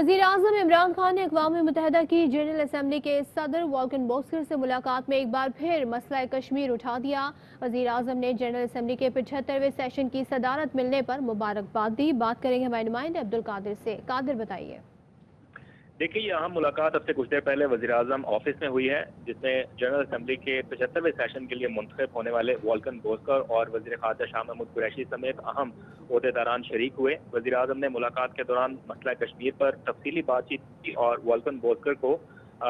वज़ीर-ए-आज़म इमरान खान ने अक़वाम मुत्तहिदा की जनरल असम्बली के सदर वॉल्कन बोस्कर से मुलाकात में एक बार फिर मसला कश्मीर उठा दिया। वज़ीर-ए-आज़म ने जनरल असम्बली के 75वें सेशन की सदारत मिलने पर मुबारकबाद दी। बात करेंगे हमारे नुमाइंदे अब्दुल कादिर से। कादिर बताइए। देखिए, ये अहम मुलाकात अब से कुछ देर पहले वज़ीर-ए-आज़म ऑफिस में हुई है, जिसमें जनरल असम्बली के 75वें सेशन के लिए मुंतखब होने वाले वॉल्कन बोस्कर और वज़ीर ख़ारजा शाह महमूद कुरैशी समेत अहम ओहदेदारान शरीक हुए। वज़ीर-ए-आज़म ने मुलाकात के दौरान मसला कश्मीर पर तफसीली बातचीत की और वॉल्कन बोस्कर को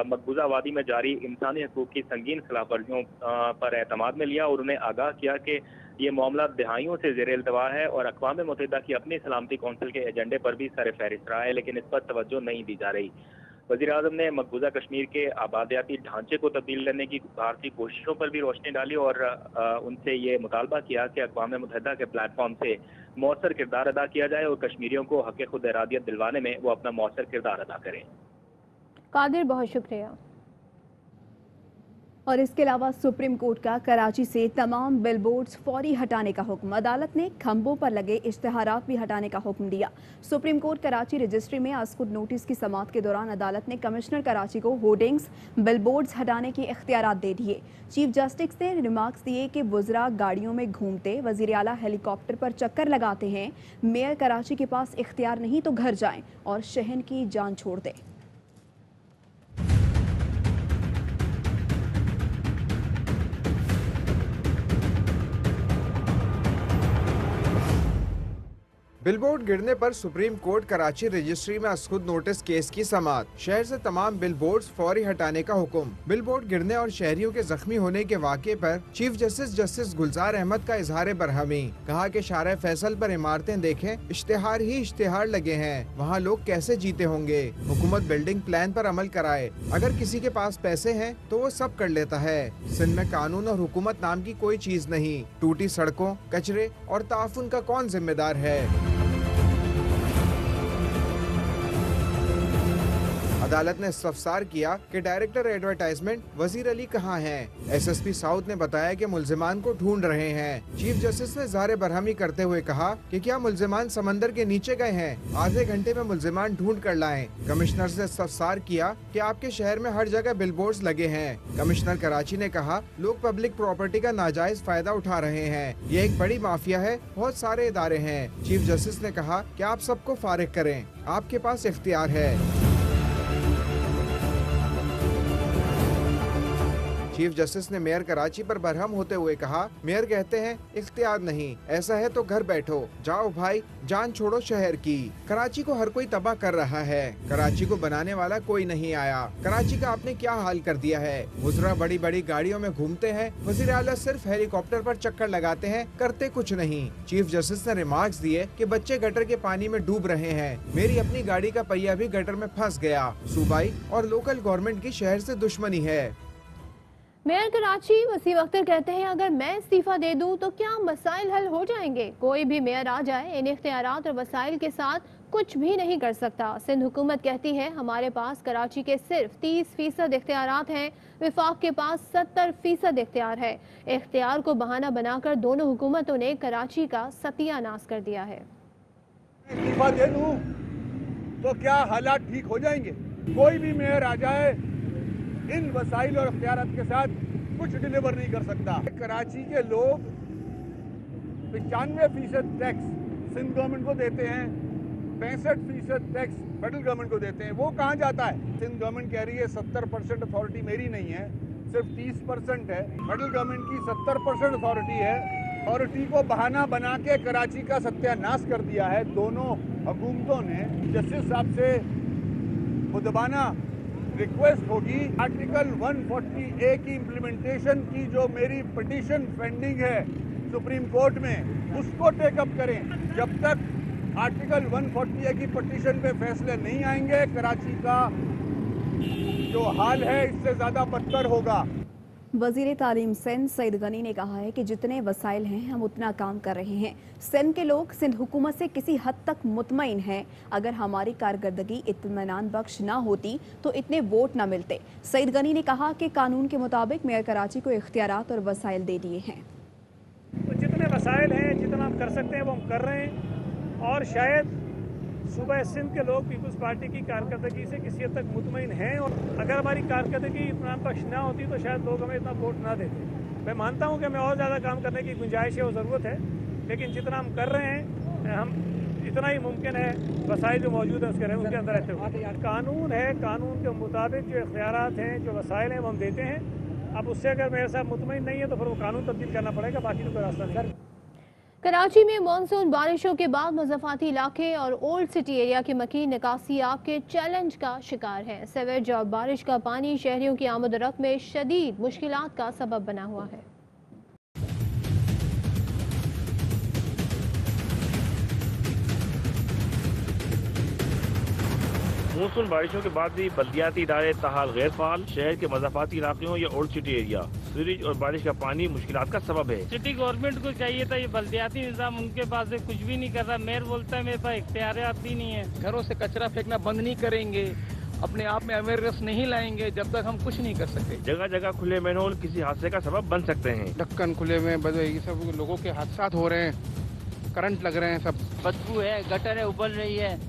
मकबूजा वादी में जारी इंसानी हकूक़ की संगीन खिलाफ वर्जियों पर एतमाद में लिया और उन्हें आगाह किया कि ये मामला दहाइयों से ज़ेर इल्तवा है और अक़वाम मुत्तहिदा की अपनी सलामती कौंसिल के एजेंडे पर भी सर फहरिस्त रहा है, लेकिन इस पर तवज्जो नहीं दी जा रही। वज़ीर-ए-आज़म ने मकबूजा कश्मीर के आबादियाती ढांचे को तब्दील करने की भारतीय कोशिशों पर भी रोशनी डाली और उनसे ये मुतालबा किया कि अक़वाम मुत्तहिदा के प्लेटफॉर्म से मौसर किरदार अदा किया जाए और कश्मीरियों को हक़ खुद इरादियत दिलवाने में वो अपना मौसर किरदार अदा करें। कादिर, बहुत शुक्रिया। और इसके अलावा सुप्रीम कोर्ट का कराची से तमाम बिलबोर्ड्स फौरी हटाने का हुक्म। अदालत ने खंभों पर लगे इश्तिहारात भी हटाने का हुक्म दिया। सुप्रीम कोर्ट कराची रजिस्ट्री में आज खुद नोटिस की समाअत के दौरान अदालत ने कमिश्नर कराची को होर्डिंग्स, बिलबोर्ड्स हटाने के इख्तियारात दे दिए। चीफ जस्टिस ने रिमार्क्स दिए कि बुजरा गाड़ियों में घूमते, वजीर आला हेलीकॉप्टर पर चक्कर लगाते हैं, मेयर कराची के पास इख्तियार नहीं तो घर जाएं और शहन की जान छोड़ दें। बिलबोर्ड गिरने पर सुप्रीम कोर्ट कराची रजिस्ट्री में खुद नोटिस केस की समाअत। शहर से तमाम बिलबोर्ड्स फौरी हटाने का हुक्म। बिलबोर्ड गिरने और शहरियों के जख्मी होने के वाक़े पर चीफ जस्टिस गुलजार अहमद का इजहार बरहमी। कहा कि शारा फैसल पर इमारतें देखें, इश्तिहार ही इश्तिहार लगे हैं, वहाँ लोग कैसे जीते होंगे। हुकूमत बिल्डिंग प्लान पर अमल कराए, अगर किसी के पास पैसे हैं तो वो सब कर लेता है। सिंध में कानून और हुकूमत नाम की कोई चीज नहीं। टूटी सड़कों, कचरे और ताफुन का कौन जिम्मेदार है। अदालत ने इस्तफसार किया कि डायरेक्टर एडवर्टाइजमेंट वजीर अली कहाँ हैं। एसएसपी साउथ ने बताया कि मुल्जिमान को ढूंढ रहे हैं। चीफ जस्टिस ने इज़हार बरहमी करते हुए कहा कि क्या मुल्जिमान समंदर के नीचे गए हैं, आधे घंटे में मुल्जिमान ढूंढ कर लाएं। कमिश्नर से इस्तफसार किया कि आपके शहर में हर जगह बिलबोर्ड्स लगे हैं। कमिश्नर कराची ने कहा लोग पब्लिक प्रॉपर्टी का नाजायज फायदा उठा रहे हैं, ये एक बड़ी माफिया है, बहुत सारे इदारे हैं। चीफ जस्टिस ने कहा कि आप सबको फारिग करें, आपके पास इख्तियार है। चीफ जस्टिस ने मेयर कराची पर बरहम होते हुए कहा, मेयर कहते हैं इख्तियार नहीं, ऐसा है तो घर बैठो, जाओ भाई, जान छोड़ो शहर की। कराची को हर कोई तबाह कर रहा है, कराची को बनाने वाला कोई नहीं आया। कराची का आपने क्या हाल कर दिया है। वज़रा बड़ी बड़ी गाड़ियों में घूमते हैं, वज़ीर आला सिर्फ हेलीकॉप्टर पर चक्कर लगाते हैं, करते कुछ नहीं। चीफ जस्टिस ने रिमार्क्स दिए कि बच्चे गटर के पानी में डूब रहे हैं, मेरी अपनी गाड़ी का पहिया भी गटर में फंस गया। सूबाई और लोकल गवर्नमेंट की शहर से दुश्मनी है। मेयर कराची वसीम अख्तर कहते हैं अगर मैं इस्तीफा दे दूं तो क्या मसाइल हल हो जाएंगे। कोई भी मेयर आ जाए इन इख्तियारात और वसाइल के साथ कुछ भी नहीं कर सकता। सिंध हुकूमत कहती है हमारे पास कराची के सिर्फ 30% इख्तियारात हैं, विफाक के पास 70% इख्तियार है। इख्तियार को बहाना बनाकर दोनों हुकूमतों ने कराची का सत्यानाश कर दिया है। इस्तीफा दे दूं तो क्या हालात ठीक हो जाएंगे। कोई भी मेयर आ जाए इन वसाइल और इख्तियारात के साथ कुछ डिलीवर नहीं कर सकता। कराची के लोग 95% टैक्स सिंध गवर्नमेंट को देते हैं, 65% टैक्स फेडरल गवर्नमेंट को देते हैं। वो कहाँ जाता है। सिंध गवर्नमेंट कह रही है 70% अथॉरिटी मेरी नहीं है, सिर्फ 30% है। फेडरल गवर्नमेंट की 70% अथॉरिटी है। अथॉरिटी को बहाना बना के कराची का सत्यानाश कर दिया है दोनों हुकूमतों ने। जस्टिस साहब से मुदबाना रिक्वेस्ट होगी आर्टिकल 140A की इम्प्लीमेंटेशन की जो मेरी पिटीशन पेंडिंग है सुप्रीम कोर्ट में, उसको टेकअप करें। जब तक आर्टिकल 140A की पिटीशन पे फैसले नहीं आएंगे, कराची का जो हाल है इससे ज़्यादा बदतर होगा। वज़ीर तालीम सिंध सईद गनी ने कहा है कि जितने वसाइल हैं हम उतना काम कर रहे हैं। सिंध के लोग सिंध हुकूमत से किसी हद तक मुतमईन हैं। अगर हमारी कारकर्दगी इत्मीनान बख्श ना होती तो इतने वोट ना मिलते। सईद गनी ने कहा कि कानून के मुताबिक मेयर कराची को इख्तियारात और वसाइल दे दिए हैं। तो जितने वसाइल हैं, जितना हम कर सकते हैं वो हम कर रहे हैं और शायद सुबह सिंध के लोग पीपल्स पार्टी की कारकर्दगी से किसी हद तक मुतमईन हैं, और अगर हमारी कारकर्दगी इत्मीनान बख्श ना होती तो शायद लोग हमें इतना वोट ना देते। मैं मानता हूं कि हमें और ज़्यादा काम करने की गुंजाइश है और ज़रूरत है, लेकिन जितना हम कर रहे हैं हम इतना ही मुमकिन है वसाइल जो मौजूद है उनके अंदर रहते हुए। कानून है, कानून के मुताबिक जो इख्तियारात हैं, जो वसाइल हैं वो हम देते हैं। अब उससे अगर मेरे साथ मुतमईन नहीं है तो फिर वो कानून तब्दील करना पड़ेगा, बाकी तो कोई रास्ता नहीं। कराची में मानसून बारिशों के बाद मुज़फ़्फ़ाती इलाके और ओल्ड सिटी एरिया की मकीन निकासी आग के चैलेंज का शिकार है। सीवेज और बारिश का पानी शहरियों की आमद-ओ-रफ्त में शदीद मुश्किलात का सबब बना हुआ है। मानसून बारिशों के बाद भी बल्दियाती इदारे ताहाल गैर फाल। शहर के मज़ाफ़ाती इलाकों या ओल्ड सिटी एरिया सीवरेज और बारिश का पानी मुश्किलात का सबब है। सिटी गवर्नमेंट को चाहिए था, ये बल्दियाती निज़ाम उनके पास है, कुछ भी नहीं कर रहा। मेयर बोलता है मेरे पास इख्तियारात भी नहीं है। घरों से कचरा फेंकना बंद नहीं करेंगे, अपने आप में अवेयरनेस नहीं लाएंगे जब तक हम कुछ नहीं कर सकते। जगह जगह खुले मैनहोल किसी हादसे का सबब बन सकते हैं। ढक्कन खुले में ये सब लोगों के हादसात हो रहे हैं, करंट लग रहे हैं, सब बदबू है, गटरें उबल रही है,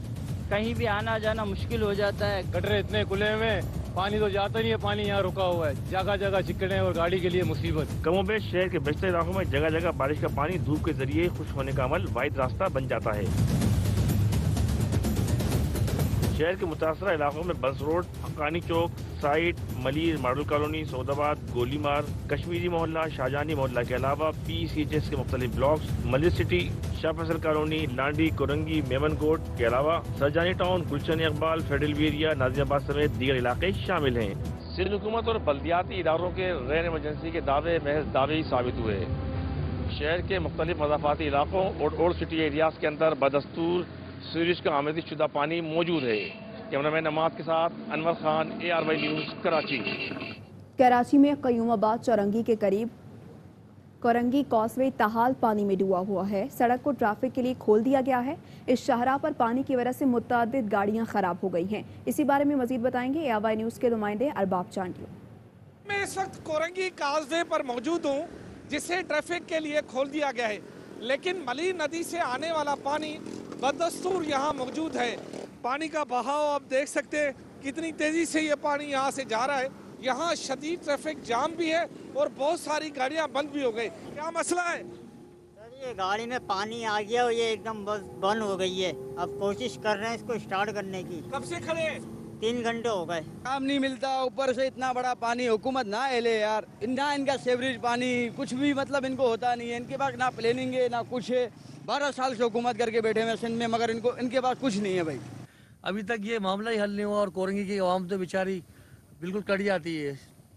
कहीं भी आना जाना मुश्किल हो जाता है। गटरे इतने खुले हुए, पानी तो जाता नहीं है, पानी यहाँ रुका हुआ है, जगह जगह चिकने और गाड़ी के लिए मुसीबत। कमोबेश शहर के बेशतर इलाकों में जगह जगह बारिश का पानी धूप के जरिए खुश्क होने का अमल वाहिद रास्ता बन जाता है। शहर के मुतासरा इलाकों में Burns Road, Haqqani Chowk, Site, Malir, Model Colony, Saudabad, Golimar, Kashmiri Mohalla, Shahjahani Mohalla के अलावा PCHS के मुख्तलिफ blocks, Malik City, Shah Faisal Colony, Landhi, Korangi, Memon Goth के अलावा Surjani Town, Gulshan Iqbal, Federal Area, Nazimabad समेत दीगर इलाके शामिल हैं। सिंध हुकूमत और बल्दियाती इदारों के गैर इमरजेंसी के दावे महज दावे ही साबित हुए। शहर के मुख्तलिफ मज़ाफ़ाती इलाकों और ओल्ड सिटी एरियाज के अंदर बदस्तूर सीवरेज का आमदी शुदा पानी मौजूद है। कैमरामैन नमाज के साथ अनवर खान, ARY न्यूज़, कराची। कराची में क़यूमाबाद चौरंगी के करीब कोरंगी कॉसवे ताहाल पानी में डूबा हुआ है। सड़क को ट्रैफिक के लिए खोल दिया गया है। इस शाहराह पर पानी की वजह से मुतअद्दिद गाड़ियां खराब हो गई हैं। इसी बारे में मजीद बताएंगे ARY न्यूज़ के नुमाइंदे अरबाब चांडियो। मैं इस वक्त कोरंगी काजवे पर मौजूद हूँ, जिसे ट्रैफिक के लिए खोल दिया गया है, लेकिन मली नदी से आने वाला पानी बदस्तूर यहाँ मौजूद है। पानी का बहाव आप देख सकते हैं, कितनी तेजी से ये पानी यहाँ से जा रहा है। यहाँ शदीद ट्रैफिक जाम भी है और बहुत सारी गाड़ियाँ बंद भी हो गई। क्या मसला है? सर ये गाड़ी में पानी आ गया और ये एकदम बस बंद हो गई है। अब कोशिश कर रहे हैं इसको स्टार्ट करने की। कब से खड़े हैं? 3 घंटे हो गए। काम नहीं मिलता, ऊपर से इतना बड़ा पानी। हुकूमत ना एले यार, ना इनका सेवरेज पानी कुछ भी मतलब इनको होता नहीं है। इनके पास ना प्लानिंग है ना कुछ है। 12 साल से हुकूमत करके बैठे हुए सिंध में, मगर इनके पास कुछ नहीं है भाई। अभी तक ये मामला ही हल नहीं हुआ और कोरंगी की आवाम तो बेचारी बिल्कुल कट जाती है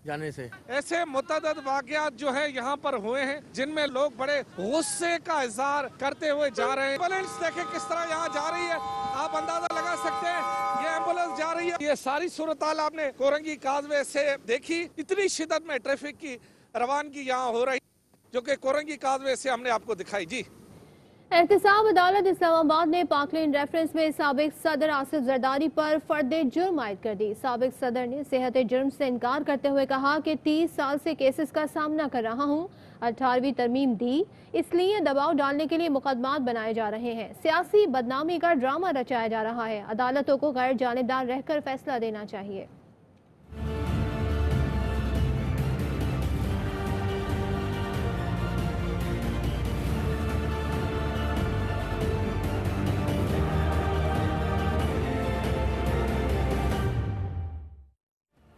जाने से। ऐसे मुतअद्दिद वाक़यात जो है यहाँ पर हुए हैं, जिनमें लोग बड़े गुस्से का इजहार करते हुए जा रहे हैं। एम्बुलेंस देखें किस तरह यहाँ जा रही है, आप अंदाजा लगा सकते हैं ये एम्बुलेंस जा रही है। ये सारी सूरत हाल आपने कोरंगी काजवे से देखी। इतनी शिद्दत में ट्रैफिक की रवानगी यहाँ हो रही, जो कि कोरंगी काजवे से हमने आपको दिखाई। जी, एहतसाब अदालत इस्लामाबाद ने पाकलेन रेफरेंस में साबिक सदर आसिफ जरदारी पर फर्द जुर्म आयद कर दी। साबिक सदर ने सेहत जुर्म से इनकार करते हुए कहा कि 30 साल से केसेस का सामना कर रहा हूँ। 18वीं तरमीम दी, इसलिए दबाव डालने के लिए मुकदमात बनाए जा रहे हैं। सियासी बदनामी का ड्रामा रचाया जा रहा है। अदालतों को गैर जानिबदार रहकर फैसला देना चाहिए।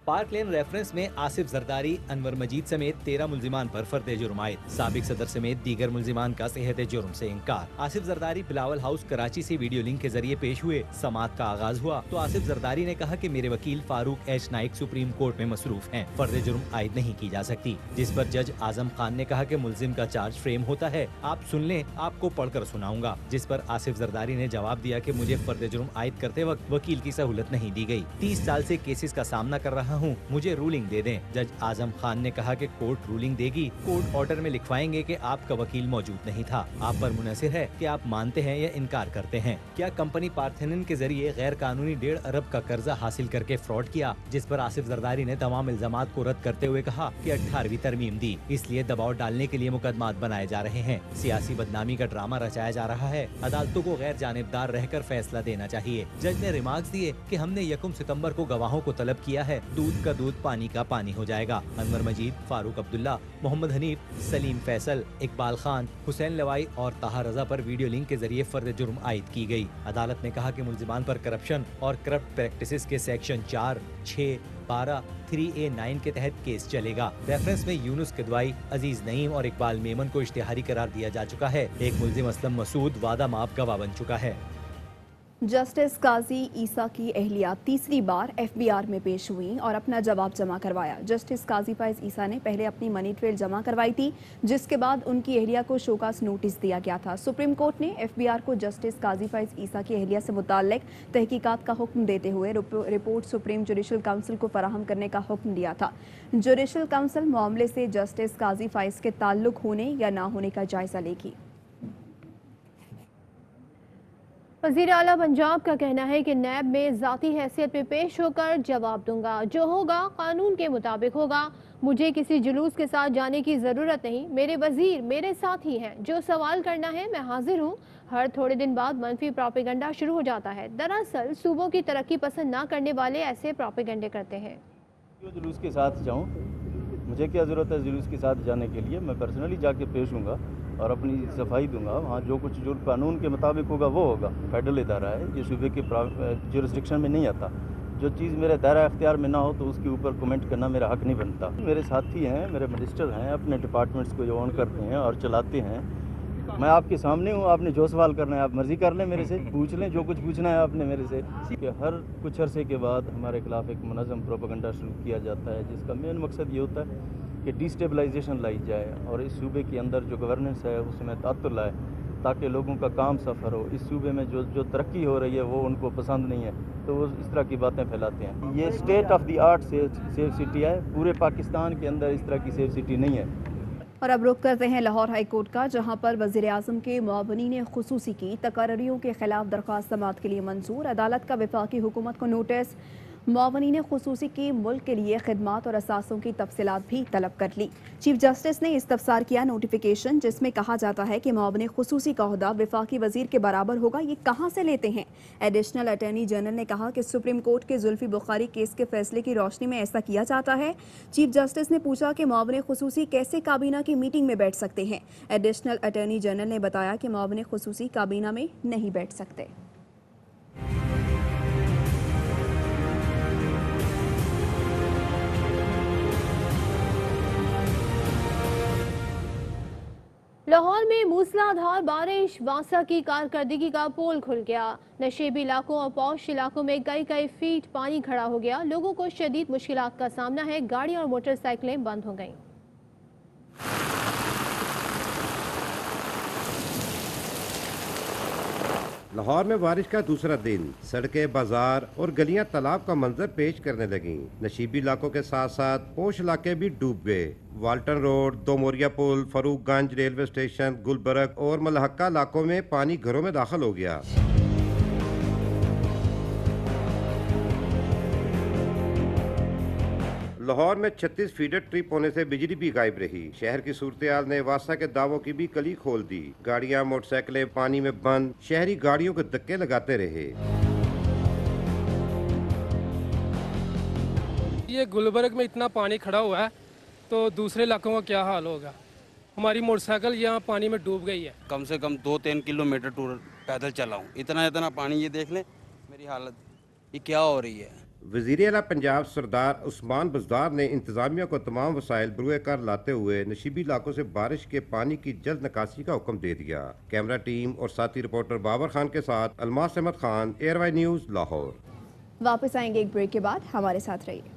पार्क लेन रेफरेंस में आसिफ जरदारी, अनवर मजीद समेत 13 मुल्जिमान पर फर्द जुर्म आयद। साबिक सदर समेत दीगर मुल्जिमान का सेहत जुर्म से इनकार। आसिफ जरदारी बिलावल हाउस कराची से वीडियो लिंक के जरिए पेश हुए। समाअत का आगाज हुआ तो आसिफ जरदारी ने कहा कि मेरे वकील Farooq H Naik supreme court में मसरूफ हैं, फर्द जुर्म आयद नहीं की जा सकती। जिस पर जज आजम खान ने कहा कि मुल्जिम का चार्ज फ्रेम होता है, आप सुन लें, आपको पढ़कर सुनाऊंगा। जिस पर आसिफ जरदारी ने जवाब दिया कि मुझे फर्द जुर्म आयद करते वक्त वकील की सहूलत नहीं दी गई। 30 साल से केसेस का सामना कर रहा हूँ, मुझे रूलिंग दे दें। जज आजम खान ने कहा कि कोर्ट रूलिंग देगी। कोर्ट ऑर्डर में लिखवाएंगे कि आपका वकील मौजूद नहीं था। आप पर मुनहसिर है कि आप मानते हैं या इनकार करते हैं। क्या कंपनी पार्थेनिन के जरिए गैर कानूनी 1.5 अरब का कर्जा हासिल करके फ्रॉड किया, जिस पर आसिफ जरदारी ने तमाम इल्जामात को रद्द करते हुए कहा कि 18वीं तरमीम दी, इसलिए दबाव डालने के लिए मुकदमात बनाए जा रहे हैं। सियासी बदनामी का ड्रामा रचाया जा रहा है। अदालतों को गैर जानिबदार रहकर फैसला देना चाहिए। जज ने रिमार्क्स दिए कि हमने 1 सितंबर को गवाहों को तलब किया है, दूध का दूध पानी का पानी हो जाएगा। अनवर मजीद, फारूक अब्दुल्ला, मोहम्मद हनीफ, सलीम फैसल, इकबाल खान, हुसैन लवाई और ताहा रजा पर वीडियो लिंक के जरिए फर्द जुर्म आयद की गई। अदालत ने कहा कि मुल्जिमान पर करप्शन और करप्ट प्रैक्टिसेस के सेक्शन 4, 6, 12, 3A9 के तहत केस चलेगा। रेफरेंस में यूनुस किदवाई, अजीज नईम और इकबाल मेमन को इश्तिहारी करार दिया जा चुका है। एक मुल्जिम असलम मसूद वादा माफ गवाह बन चुका है। जस्टिस काजी ईसा की अहलिया तीसरी बार एफबीआर में पेश हुई और अपना जवाब जमा करवाया। जस्टिस काजी फैज ईसा ने पहले अपनी मनी ट्रेल जमा करवाई थी, जिसके बाद उनकी अहलिया को शोकास नोटिस दिया गया था। सुप्रीम कोर्ट ने एफबीआर को जस्टिस काजी फैज ईसा की अहलिया से मुताल्लिक तहकीकात का हुक्म देते हुए रिपोर्ट सुप्रीम जुडिशल काउंसिल को फराहम करने का हुक्म दिया था। जुडिशल काउंसिल मामले से जस्टिस काजी फैज के ताल्लुक होने या ना होने का जायजा लेगी। वज़ीर आला पंजाब का कहना है कि नैब में ज़ाती हैसियत में पेश होकर जवाब दूंगा, जो होगा कानून के मुताबिक होगा। मुझे किसी जुलूस के साथ जाने की ज़रूरत नहीं, मेरे वज़ीर मेरे साथ ही हैं। जो सवाल करना है मैं हाजिर हूँ। हर थोड़े दिन बाद मनफी प्रोपेगेंडा शुरू हो जाता है। दरअसल सूबों की तरक्की पसंद ना करने वाले ऐसे प्रोपेगेंडे करते हैं। जुलूस के साथ जाऊँ, मुझे क्या ज़रूरत है जुलूस के साथ जाने के लिए? मैं पर्सनली जाके पेश हूँगा और अपनी सफाई दूंगा। वहाँ जो कुछ जो कानून के मुताबिक होगा वो होगा। फेडरल इदारा है, ये सूबे के जुरिस्डिक्शन में नहीं आता। जो चीज़ मेरे दायरा अख्तियार में ना हो तो उसके ऊपर कमेंट करना मेरा हक नहीं बनता। मेरे साथी हैं, मेरे मिनिस्टर हैं, अपने डिपार्टमेंट्स को जो ऑन करते हैं और चलाते हैं। मैं आपके सामने हूँ, आपने जो सवाल करना है आप मर्जी कर लें, मेरे से पूछ लें जो कुछ पूछना है आपने मेरे से। कि हर कुछ अरसे के बाद हमारे खिलाफ एक मुनज़्ज़म प्रोपेगेंडा शुरू किया जाता है, जिसका मेन मकसद ये होता है कि डिस्टेबलाइजेशन लाई जाए और इस सूबे के अंदर जो गवर्नेंस है उसमें तातुल लाए, ताकि लोगों का काम सफ़र हो। इस सूबे में जो तरक्की हो रही है वो उनको पसंद नहीं है, तो वो इस तरह की बातें फैलाते हैं। ये state of the art safe city है, पूरे पाकिस्तान के अंदर इस तरह की सेफ सिटी नहीं है। और अब रुख करते हैं लाहौर हाई कोर्ट का, जहां पर वज़ीर आज़म के मुआवनीन खुसूसी की तकर्रियों के खिलाफ दरख्वास्त समाअत के लिए मंजूर। अदालत का वफाकी हुकूमत को नोटिस। मुआवनीन खुसूसी की मुल्क के लिए खिदमात और असासों की तफसीलात भी तलब कर ली। चीफ जस्टिस ने इस्तफसार किया नोटिफिकेशन, जिसमें कहा जाता है कि मुआवनीन खुसूसी का ओहदा वफाकी वजीर के बराबर होगा। ये कहाँ से लेते हैं? एडिशनल अटॉर्नी जनरल ने कहा कि सुप्रीम कोर्ट के जुल्फी बुखारी केस के फैसले की रोशनी में ऐसा किया जाता है। चीफ जस्टिस ने पूछा कि मुआवनीन खुसूसी कैसे काबीना की मीटिंग में बैठ सकते हैं। एडिशनल अटॉर्नी जनरल ने बताया कि मुआवनीन खुसूसी काबीना में नहीं बैठ सकते। लाहौर में मूसलाधार बारिश वासा की कारकर्दगी का पोल खुल गया। नशेबी इलाकों और पौश इलाकों में कई फीट पानी खड़ा हो गया। लोगों को शदीद मुश्किलात का सामना है। गाड़ियां और मोटरसाइकिलें बंद हो गईं। लाहौर में बारिश का दूसरा दिन, सड़कें, बाजार और गलियां तालाब का मंजर पेश करने लगी। नशीबी इलाकों के साथ साथ पोश इलाके भी डूब गए। वाल्टन रोड, दोमोरिया पुल, फरूखगंज रेलवे स्टेशन, गुलबर्ग और मलहक्का इलाकों में पानी घरों में दाखिल हो गया। लाहौर में 36 फीडर ट्रिप होने से बिजली भी गायब रही। शहर की सूरत-ए-हाल ने वासा के दावों की भी कली खोल दी। गाड़ियां, मोटरसाइकिलें पानी में बंद, शहरी गाड़ियों के धक्के लगाते रहे। ये गुलबर्ग में इतना पानी खड़ा हुआ है तो दूसरे इलाकों का क्या हाल होगा? हमारी मोटरसाइकिल यहाँ पानी में डूब गई है। कम से कम 2-3 किलोमीटर टूर पैदल चला हूँ। इतना पानी, ये देख लें मेरी हालत, ये क्या हो रही है। वज़ीर-ए-आला पंजाब सरदार उस्मान बुज़दार ने इंतजामिया को तमाम वसाइल बरूए कार लाते हुए नशीबी इलाकों से बारिश के पानी की जल्द निकासी का हुक्म दे दिया। कैमरा टीम और साथी रिपोर्टर बाबर खान के साथ अलमास अहमद खान, एयरवाई न्यूज़, लाहौर। वापस आएंगे एक ब्रेक के बाद, हमारे साथ रहिए।